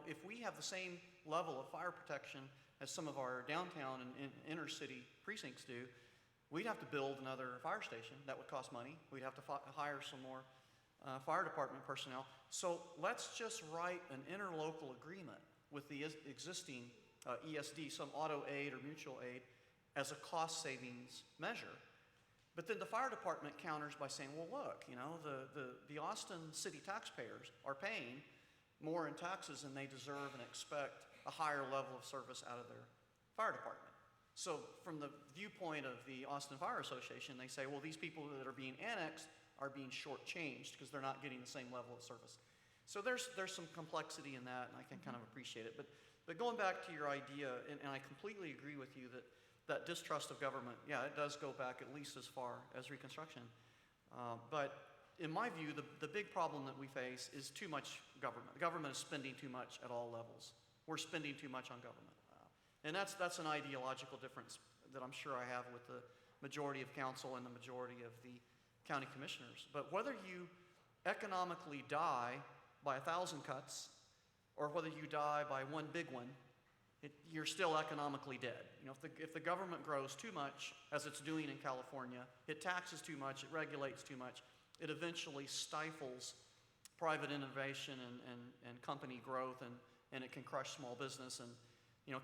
if we have the same level of fire protection as some of our downtown and inner city precincts do, we'd have to build another fire station. That would cost money. We'd have to hire some more fire department personnel. So let's just write an interlocal agreement with the existing ESD, some auto aid or mutual aid, as a cost savings measure. But then the fire department counters by saying, well, look, the Austin city taxpayers are paying more in taxes than they deserve and expect a higher level of service out of their fire department. So from the viewpoint of the Austin Fire Association, they say, well, these people that are being annexed are being shortchanged because they're not getting the same level of service. So there's some complexity in that, and I can kind of appreciate it. But going back to your idea, and I completely agree with you that distrust of government, yeah, it does go back at least as far as Reconstruction. But in my view, the big problem that we face is too much government. The government is spending too much at all levels. We're spending too much on government. And that's an ideological difference that I'm sure I have with the majority of council and the majority of the county commissioners. But whether you economically die by 1,000 cuts or whether you die by one big one, you're still economically dead. If the government grows too much, as it's doing in California, it taxes too much, it regulates too much, it eventually stifles private innovation and company growth, and it can crush small business. And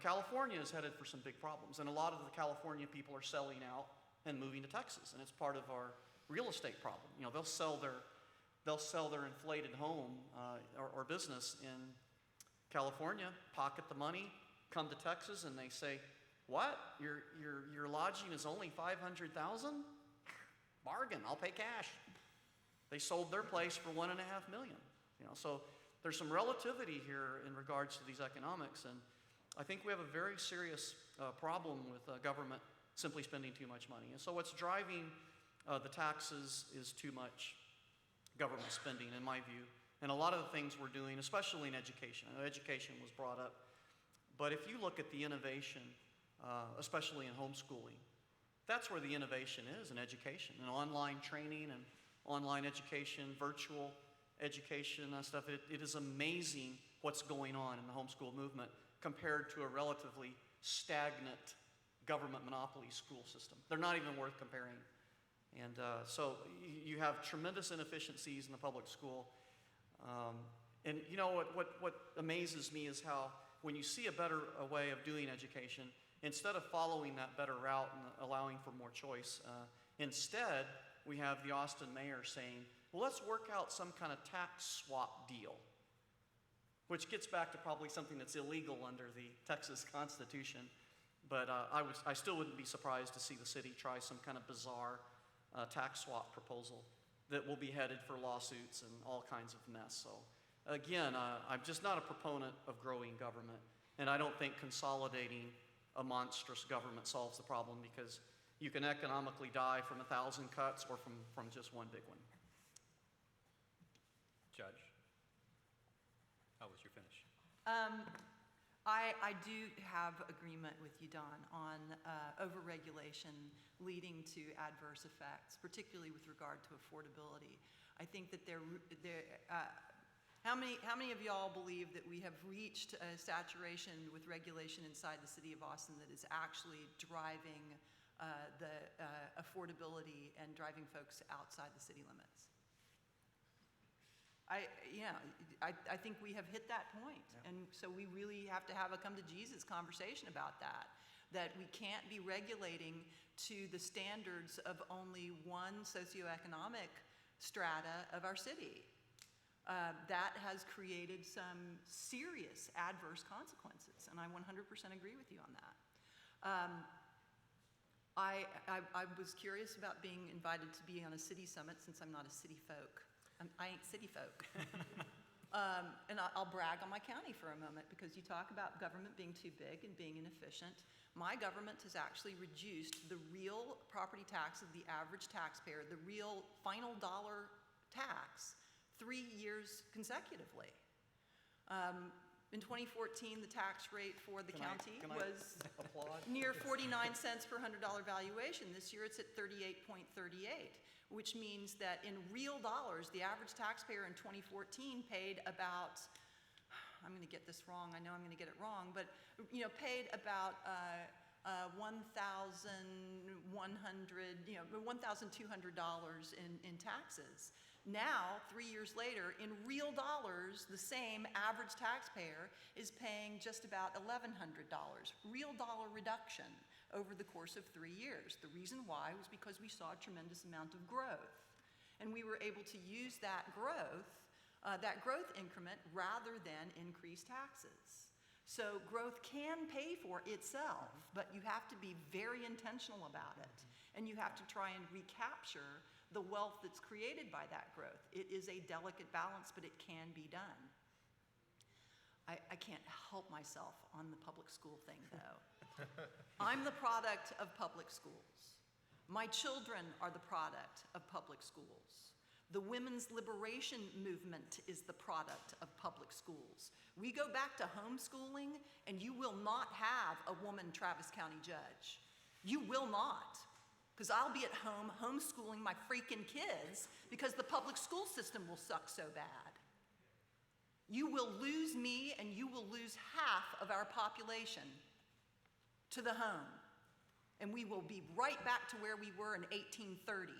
California is headed for some big problems, and a lot of the California people are selling out and moving to Texas, and it's part of our real estate problem. They'll sell their inflated home or business in California, pocket the money, come to Texas, and they say, "What? Your lodging is only $500,000? Bargain! I'll pay cash." They sold their place for $1.5 million. So there's some relativity here in regards to these economics, and I think we have a very serious problem with government simply spending too much money. And so what's driving the taxes is too much government spending, in my view. And a lot of the things we're doing, especially in education. I know education was brought up. But if you look at the innovation, especially in homeschooling, That's where the innovation is in education, and online training and online education, virtual education and stuff. It is amazing what's going on in the homeschool movement compared to a relatively stagnant government monopoly school system. They're not even worth comparing. And so you have tremendous inefficiencies in the public school. And you know what amazes me is how when you see a way of doing education, instead of following that better route and allowing for more choice, instead we have the Austin mayor saying, well, let's work out some kind of tax swap deal, which gets back to probably something that's illegal under the Texas Constitution. But I still wouldn't be surprised to see the city try some kind of bizarre tax swap proposal that will be headed for lawsuits and all kinds of mess. So again, I'm just not a proponent of growing government, and I don't think consolidating a monstrous government solves the problem, because you can economically die from 1,000 cuts or from just one big one. Judge, how was your finish? I do have agreement with you, Don, on overregulation leading to adverse effects, particularly with regard to affordability. I think that how many of y'all believe that we have reached a saturation with regulation inside the city of Austin that is actually driving the affordability and driving folks outside the city limits? I think we have hit that point. Yeah. And so we really have to have a come to Jesus conversation about that we can't be regulating to the standards of only one socioeconomic strata of our city. That has created some serious adverse consequences, and I 100% agree with you on that. I was curious about being invited to be on a city summit, since I'm not a city folk. I ain't city folk. And I'll brag on my county for a moment, because you talk about government being too big and being inefficient. My government has actually reduced the real property tax of the average taxpayer, the real final dollar tax, 3 years consecutively. In 2014, the tax rate for the county was near 49 cents per $100 valuation. This year it's at 38.38, which means that in real dollars, the average taxpayer in 2014 paid about, I'm going to get this wrong, I know I'm going to get it wrong, but paid about $1,200 in taxes. Now, 3 years later, in real dollars, the same average taxpayer is paying just about $1,100. Real dollar reduction over the course of 3 years. The reason why was because we saw a tremendous amount of growth. And we were able to use that growth increment, rather than increase taxes. So growth can pay for itself, but you have to be very intentional about it. And you have to try and recapture the wealth that's created by that growth. It is a delicate balance, but it can be done. I can't help myself on the public school thing, though. I'm the product of public schools. My children are the product of public schools. The women's liberation movement is the product of public schools. We go back to homeschooling, and you will not have a woman Travis County judge. You will not. Because I'll be at home homeschooling my freaking kids, because the public school system will suck so bad. You will lose me, and you will lose half of our population to the home. And we will be right back to where we were in 1830.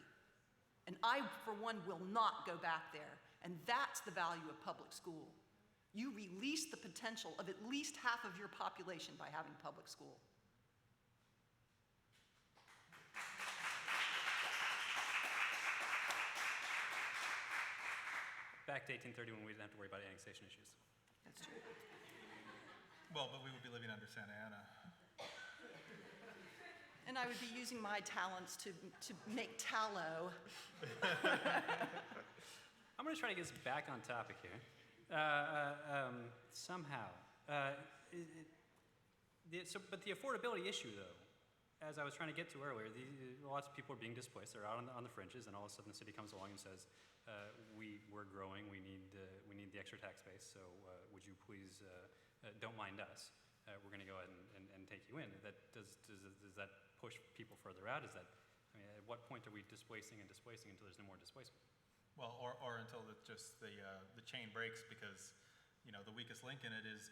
And I, for one, will not go back there. And that's the value of public school. You release the potential of at least half of your population by having public school. Back to 1830, when we didn't have to worry about annexation issues. That's true. Well, but we would be living under Santa Ana. And I would be using my talents to make tallow. I'm going to try to get us back on topic here. Somehow. But the affordability issue, though, as I was trying to get to earlier, lots of people are being displaced. They're out on the fringes, and all of a sudden the city comes along and says, we're growing, we need the extra tax base, so would you please don't mind us. we're going to go ahead and take you in. Does that push people further out? At what point are we displacing until there's no more displacement? Well, or until the chain breaks, because, the weakest link in it is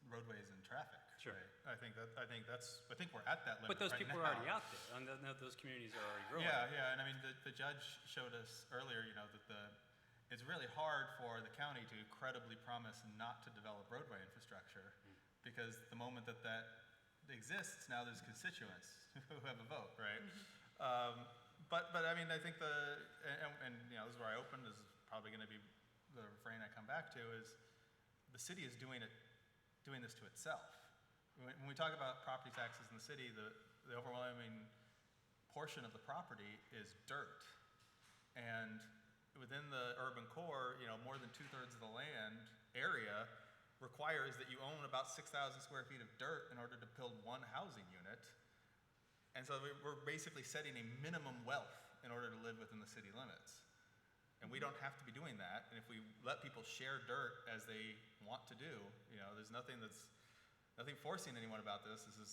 roadways and traffic. Sure. Right? I think we're at that limit. But those right people now. are already out there, and those communities are already growing. Yeah, and the judge showed us earlier, that it's really hard for the county to credibly promise not to develop roadway infrastructure, because the moment that exists, now there's constituents who have a vote, right? But I think and this is where I opened, this is probably going to be the refrain I come back to, is the city is doing this to itself. When we talk about property taxes in the city, the overwhelming portion of the property is dirt. And within the urban core, more than 2/3 of the land area requires that you own about 6,000 square feet of dirt in order to build one housing unit. And so we're basically setting a minimum wealth in order to live within the city limits. And we don't have to be doing that. And if we let people share dirt as they want to do, there's nothing forcing anyone about this. This is,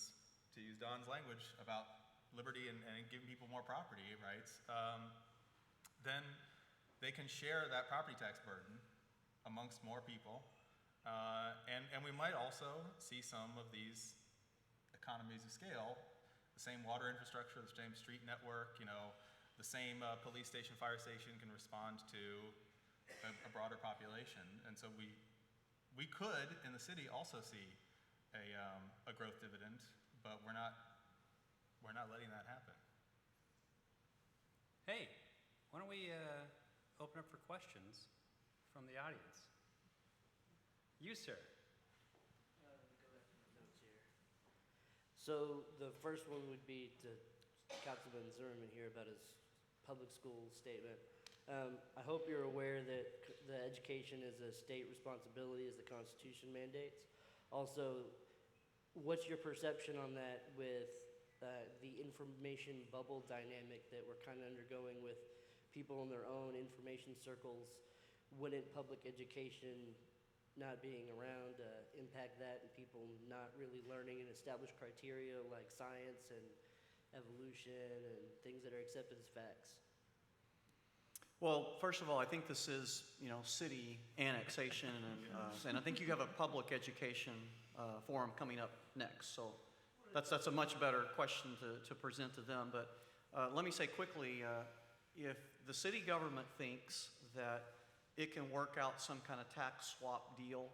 to use Don's language, about liberty and giving people more property rights. Then they can share that property tax burden amongst more people. And we might also see some of these economies of scale, the same water infrastructure, the same street network, the same police station, fire station can respond to a broader population. And so we could, in the city, also see a growth dividend, but we're not letting that happen. Hey, why don't we open up for questions from the audience? You, sir. Let me go back to my notes here. So the first one would be to Councilman Zimmerman here about his public school statement. I hope you're aware that the education is a state responsibility, as the Constitution mandates. Also, what's your perception on that with the information bubble dynamic that we're kind of undergoing with people in their own information circles? Wouldn't public education not being around impact that, and people not really learning and established criteria like science and evolution and things that are accepted as facts? Well, first of all, I think this is, city annexation, and I think you have a public education forum coming up next. So that's a much better question to present to them. But let me say quickly, if the city government thinks that it can work out some kind of tax swap deal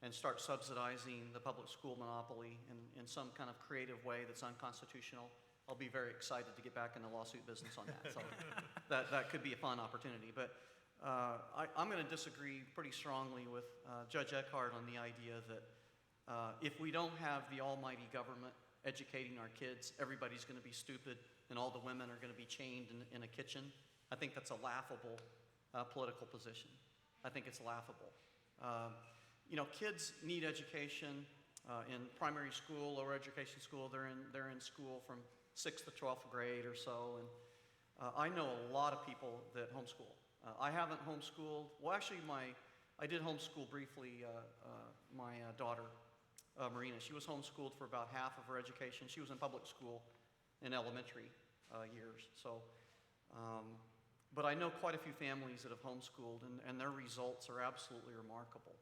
and start subsidizing the public school monopoly in some kind of creative way that's unconstitutional, I'll be very excited to get back in the lawsuit business on that. So that could be a fun opportunity. But I'm going to disagree pretty strongly with Judge Eckhardt on the idea that if we don't have the almighty government educating our kids, everybody's going to be stupid and all the women are going to be chained in a kitchen. I think that's a laughable political position. I think it's laughable. Kids need education in primary school, lower education school. They're in school from 6th to 12th grade or so, and I know a lot of people that homeschool. I haven't homeschooled. Well, actually, I did homeschool briefly. My daughter, Marina, she was homeschooled for about half of her education. She was in public school in elementary years. So, but I know quite a few families that have homeschooled, and their results are absolutely remarkable.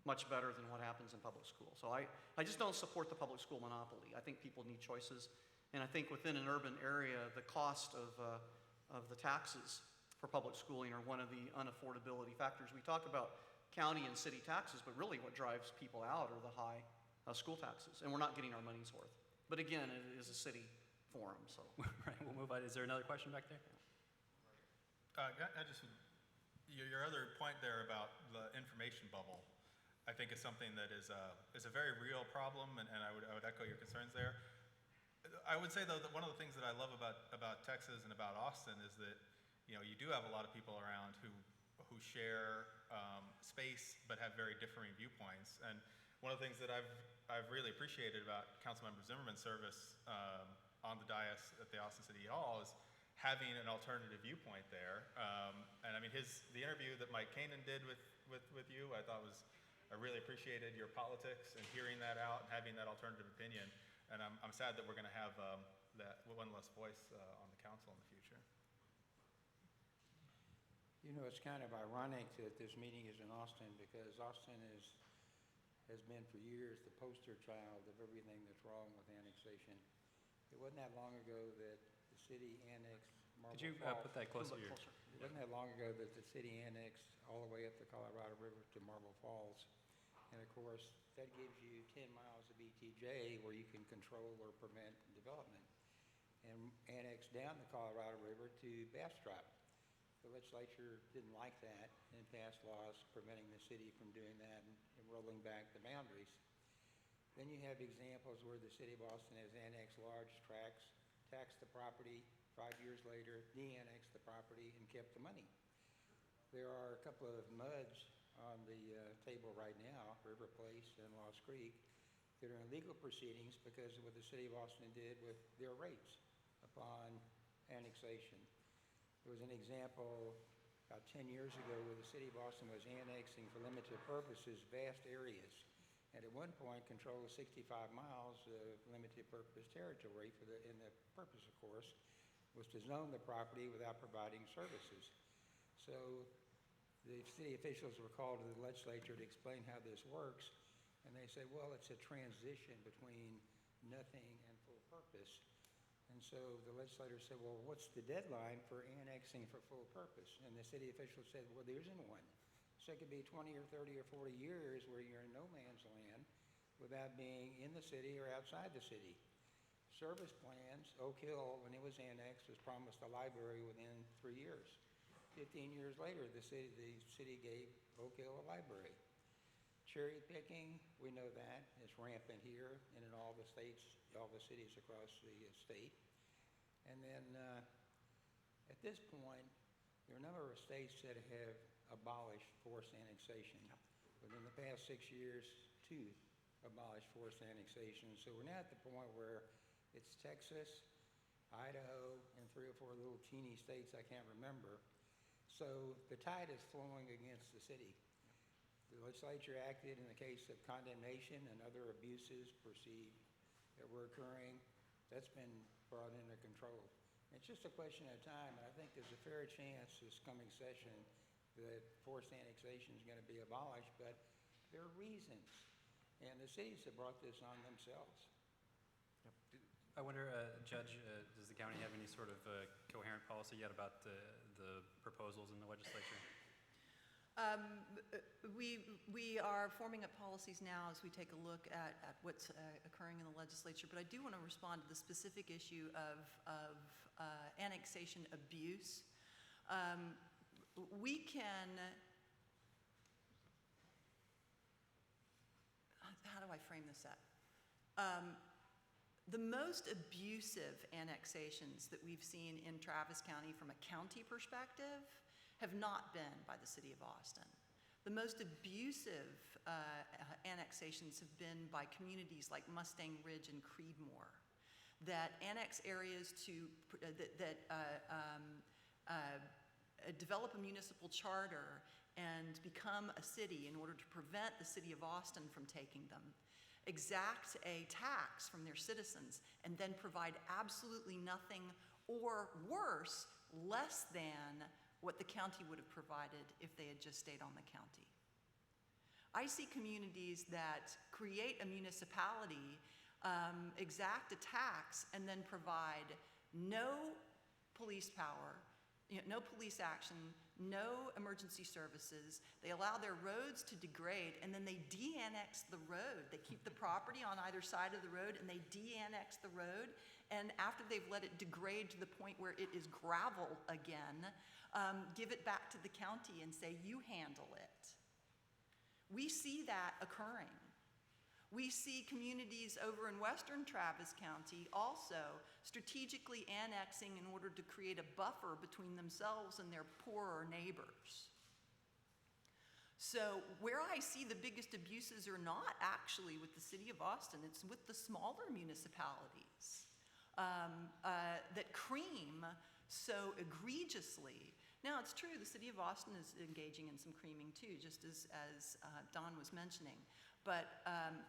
Much better than what happens in public school. So I just don't support the public school monopoly. I think people need choices. And I think within an urban area, the cost of the taxes for public schooling are one of the unaffordability factors. We talk about county and city taxes, but really what drives people out are the high school taxes. And we're not getting our money's worth. But again, it is a city forum, so. Right, we'll move on. Is there another question back there? Your other point there about the information bubble, I think is something that is a very real problem, and I would echo your concerns there. I would say, though, that one of the things that I love about Texas and about Austin is that, you do have a lot of people around who share space but have very differing viewpoints. And one of the things that I've really appreciated about Councilmember Zimmerman's service on the dais at the Austin City Hall is having an alternative viewpoint there. And I mean, the interview that Mike Kanan did with you, I thought was I really appreciated your politics and hearing that out and having that alternative opinion. And I'm sad that we're going to have that one less voice on the council in the future. You know, it's kind of ironic that this meeting is in Austin because Austin has been for years the poster child of everything that's wrong with annexation. It wasn't that long ago that the city annexed Marble Could you Falls. put that closer to your... It wasn't that long ago that the city annexed all the way up the Colorado River to Marble Falls. And of course, that gives you 10 miles of ETJ where you can control or prevent development. And annexed down the Colorado River to Bastrop. The legislature didn't like that and passed laws preventing the city from doing that and rolling back the boundaries. Then you have examples where the city of Austin has annexed large tracts, taxed the property, 5 years later, de-annexed the property and kept the money. There are a couple of MUDs on the table right now, River Place and Lost Creek, that are in legal proceedings because of what the city of Austin did with their rates upon annexation. There was an example about 10 years ago where the city of Austin was annexing for limited purposes vast areas, and at one point controlled 65 miles of limited purpose territory and the purpose, of course, was to zone the property without providing services. So the city officials were called to the legislature to explain how this works, and they said, well, it's a transition between nothing and full purpose. And so the legislator said, well, what's the deadline for annexing for full purpose? And the city officials said, well, there isn't one. So it could be 20 or 30 or 40 years where you're in no man's land without being in the city or outside the city. Service plans, Oak Hill, when it was annexed, was promised a library within 3 years. 15 years later, the city gave Oak Hill a library. Cherry picking, we know that, is rampant here and in all the states, all the cities across the state. And then at this point, there are a number of states that have abolished forced annexation. Within the past 6 years, 2 abolished forced annexation. So we're now at the point where it's Texas, Idaho, and 3 or 4 little teeny states I can't remember. So the tide is flowing against the city. The legislature acted in the case of condemnation and other abuses perceived that were occurring. That's been brought under control. It's just a question of time, and I think there's a fair chance this coming session that forced annexation is going to be abolished, but there are reasons, and the cities have brought this on themselves. I wonder, Judge, does the county have any sort of coherent policy yet about the proposals in the legislature? We are forming up policies now as we take a look at what's occurring in the legislature, but I do want to respond to the specific issue of annexation abuse. We can, how do I frame this up? The most abusive annexations that we've seen in Travis County from a county perspective have not been by the city of Austin. The most abusive annexations have been by communities like Mustang Ridge and Creedmoor that annex areas to develop a municipal charter and become a city in order to prevent the city of Austin from taking them, exact a tax from their citizens, and then provide absolutely nothing, or worse, less than what the county would have provided if they had just stayed on the county. I see communities that create a municipality, exact a tax, and then provide no police power, no police action, no emergency services. They allow their roads to degrade, and then they de-annex the road. They keep the property on either side of the road, and they de-annex the road. And after they've let it degrade to the point where it is gravel again, give it back to the county and say, you handle it. We see that occurring. We see communities over in western Travis County also strategically annexing in order to create a buffer between themselves and their poorer neighbors. So where I see the biggest abuses are not actually with the city of Austin, it's with the smaller municipalities that cream so egregiously Now, it's true, the city of Austin is engaging in some creaming too, just as Don was mentioning. But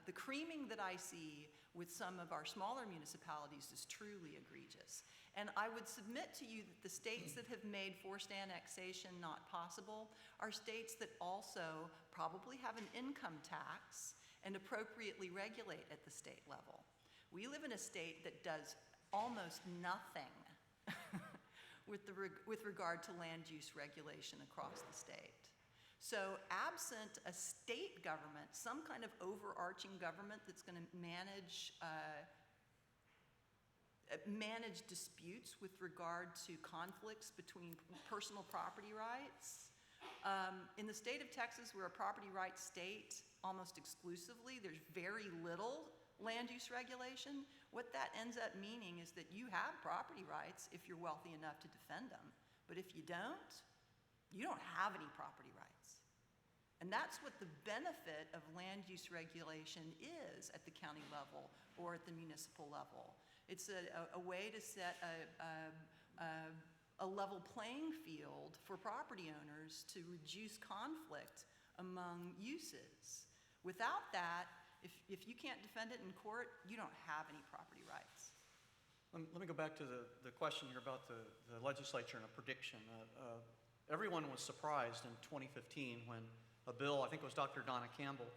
the creaming that I see with some of our smaller municipalities is truly egregious. And I would submit to you that the states that have made forced annexation not possible are states that also probably have an income tax and appropriately regulate at the state level. We live in a state that does almost nothing with regard to land use regulation across the state. So absent a state government, some kind of overarching government that's going to manage disputes with regard to conflicts between personal property rights. In the state of Texas, we're a property rights state almost exclusively. There's very little land use regulation. What that ends up meaning is that you have property rights if you're wealthy enough to defend them. But if you don't have any property rights. And that's what the benefit of land use regulation is at the county level or at the municipal level. It's a way to set a level playing field for property owners to reduce conflict among uses. Without that, if you can't defend it in court, you don't have any property rights. Let me go back to the question here about the legislature and a prediction. Everyone was surprised in 2015 when a bill, I think it was Dr. Donna Campbell,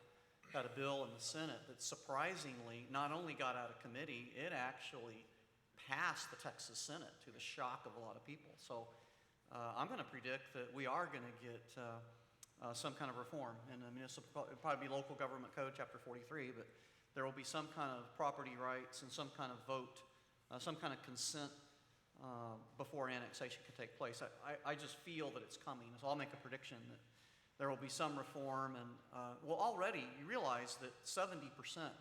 had a bill in the Senate that surprisingly not only got out of committee, it actually passed the Texas Senate to the shock of a lot of people. So I'm going to predict that we are going to get some kind of reform in the municipal, it'll probably be local government code, chapter 43, but there will be some kind of property rights and some kind of vote, some kind of consent before annexation can take place. I just feel that it's coming, so I'll make a prediction that there will be some reform. And well, already you realize that 70%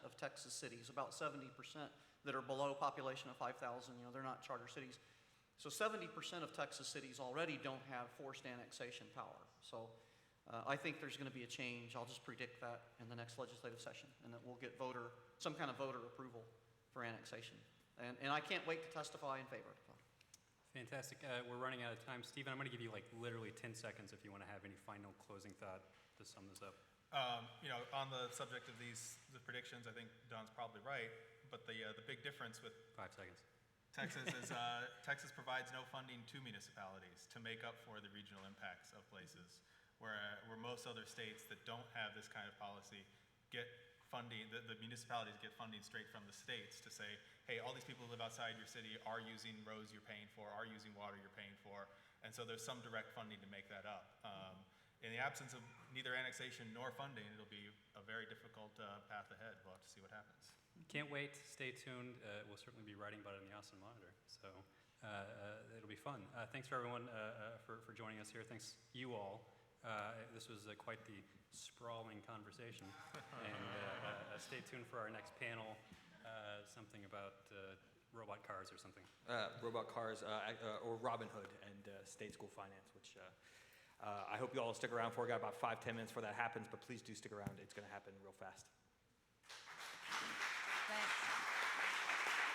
of Texas cities, about 70% that are below population of 5,000, they're not charter cities. So 70% of Texas cities already don't have forced annexation power. So I think there's going to be a change. I'll just predict that in the next legislative session, and that we'll get some kind of voter approval for annexation. And I can't wait to testify in favor. Fantastic. We're running out of time. Stephen, I'm going to give you like literally 10 seconds if you want to have any final closing thought to sum this up. On the subject of the predictions, I think Don's probably right, but the big difference with 5 seconds. Texas is Texas provides no funding to municipalities to make up for the regional impacts of places, where most other states that don't have this kind of policy get funding, the municipalities get funding straight from the states to say, hey, all these people who live outside your city are using roads you're paying for, are using water you're paying for, and so there's some direct funding to make that up. In the absence of neither annexation nor funding, it'll be a very difficult path ahead. We'll have to see what happens. Can't wait. Stay tuned. We'll certainly be writing about it in the Austin Monitor, so it'll be fun. Thanks for everyone for joining us here. Thanks you all. This was quite the sprawling conversation. And stay tuned for our next panel, something about robot cars or something. Robot cars or Robin Hood and state school finance, which I hope you all stick around for. Got about 5-10 minutes before that happens, but please do stick around. It's going to happen real fast.